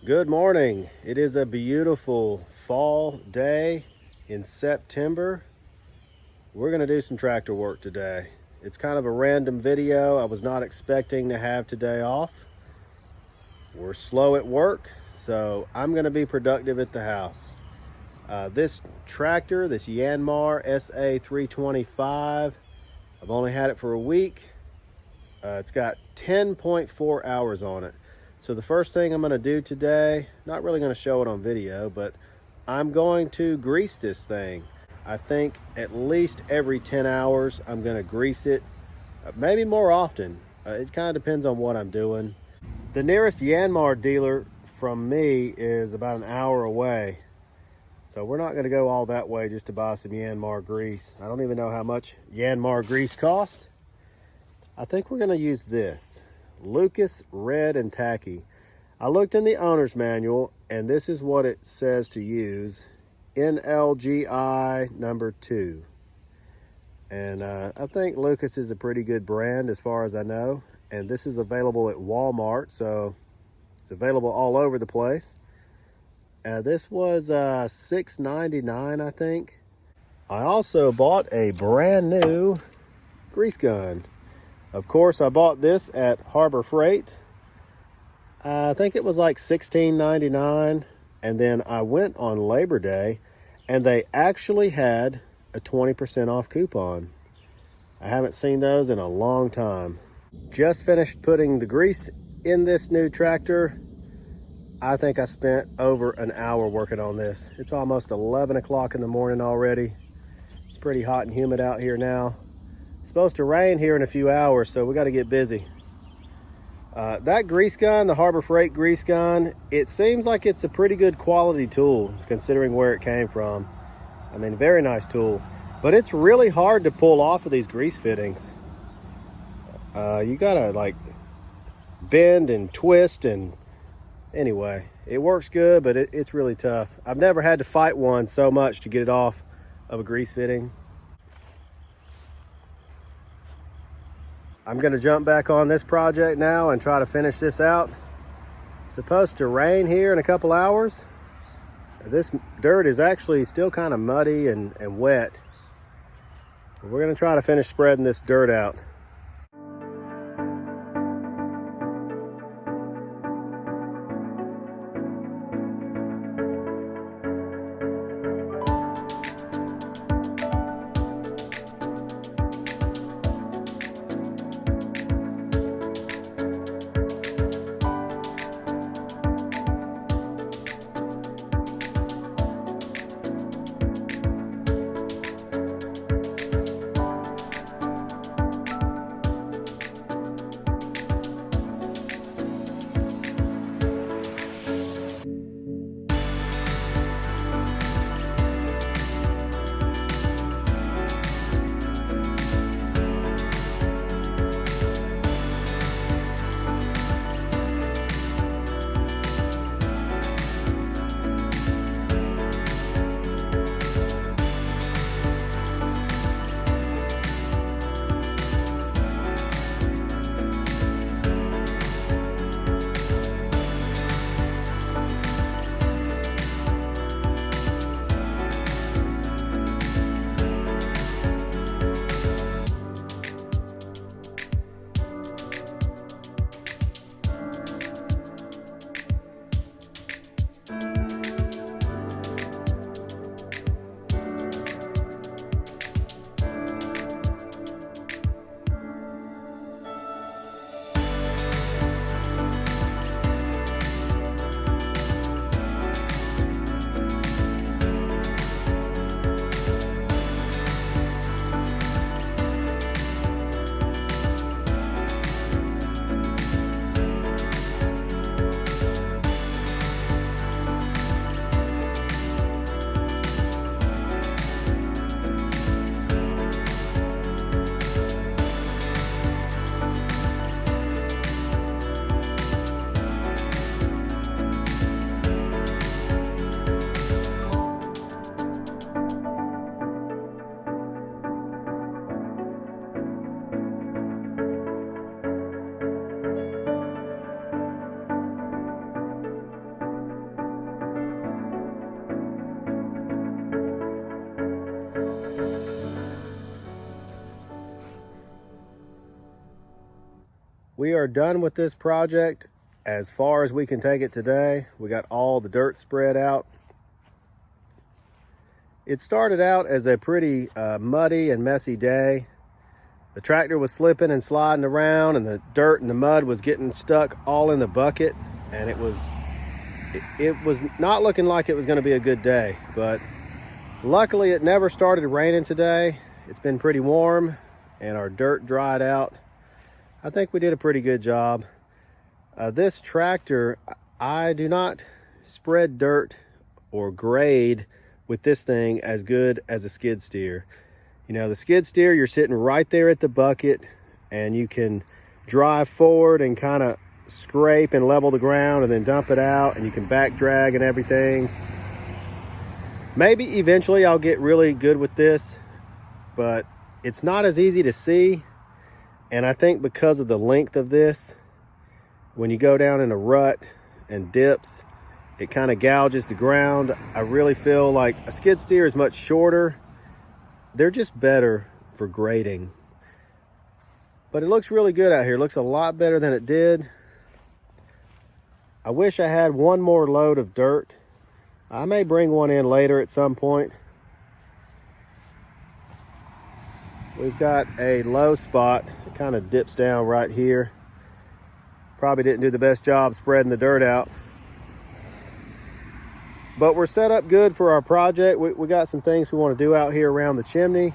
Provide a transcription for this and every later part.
Good morning. It is a beautiful fall day in September. We're going to do some tractor work today. It's kind of a random video. I was not expecting to have today off. We're slow at work, so I'm going to be productive at the house. This tractor, this Yanmar SA325, I've only had it for a week. It's got 10.4 hours on it. So the first thing I'm going to do today, not really going to show it on video, but I'm going to grease this thing. I think at least every 10 hours I'm going to grease it, maybe more often. It kind of depends on what I'm doing. The nearest Yanmar dealer from me is about an hour away. So we're not going to go all that way just to buy some Yanmar grease. I don't even know how much Yanmar grease costs. I think we're going to use this. Lucas Red and Tacky. I looked in the owner's manual and this is what it says to use. NLGI number 2. And I think Lucas is a pretty good brand as far as I know. And this is available at Walmart, so it's available all over the place. This was $6.99, I think. I also bought a brand new grease gun. Of course, I bought this at Harbor Freight. I think it was like $16.99. And then I went on Labor Day and they actually had a 20% off coupon. I haven't seen those in a long time. Just finished putting the grease in this new tractor. I think I spent over an hour working on this. It's almost 11 o'clock in the morning already. It's pretty hot and humid out here now. It's supposed to rain here in a few hours, so we got to get busy. That grease gun, the Harbor Freight grease gun, it seems like it's a pretty good quality tool considering where it came from. I mean, very nice tool, but it's really hard to pull off of these grease fittings. You gotta like bend and twist, and anyway, it works good, but it's really tough. I've never had to fight one so much to get it off of a grease fitting. I'm going to jump back on this project now and try to finish this out. It's supposed to rain here in a couple hours. This dirt is actually still kind of muddy and wet. We're going to try to finish spreading this dirt out. we are done with this project as far as we can take it today. We got all the dirt spread out. It started out as a pretty muddy and messy day. The tractor was slipping and sliding around, and the dirt and the mud was getting stuck all in the bucket, and it was not looking like it was going to be a good day. But luckily it never started raining today. It's been pretty warm and our dirt dried out. I think we did a pretty good job. This tractor, I do not spread dirt or grade with this thing as good as a skid steer. You know, the skid steer, you're sitting right there at the bucket and you can drive forward and kind of scrape and level the ground and then dump it out, and you can back drag and everything. Maybe eventually I'll get really good with this, but it's not as easy to see. And I think because of the length of this, when you go down in a rut and dips, it kind of gouges the ground. I really feel like a skid steer is much shorter. They're just better for grading. But it looks really good out here. It looks a lot better than it did. I wish I had one more load of dirt. I may bring one in later at some point. We've got a low spot. It kind of dips down right here. Probably didn't do the best job spreading the dirt out. But we're set up good for our project. We got some things we want to do out here around the chimney,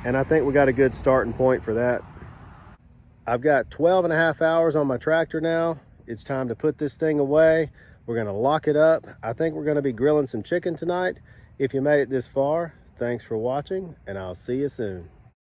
and I think we got a good starting point for that. I've got 12.5 hours on my tractor now. It's time to put this thing away. We're gonna lock it up. I think we're gonna be grilling some chicken tonight. If you made it this far, thanks for watching, and I'll see you soon.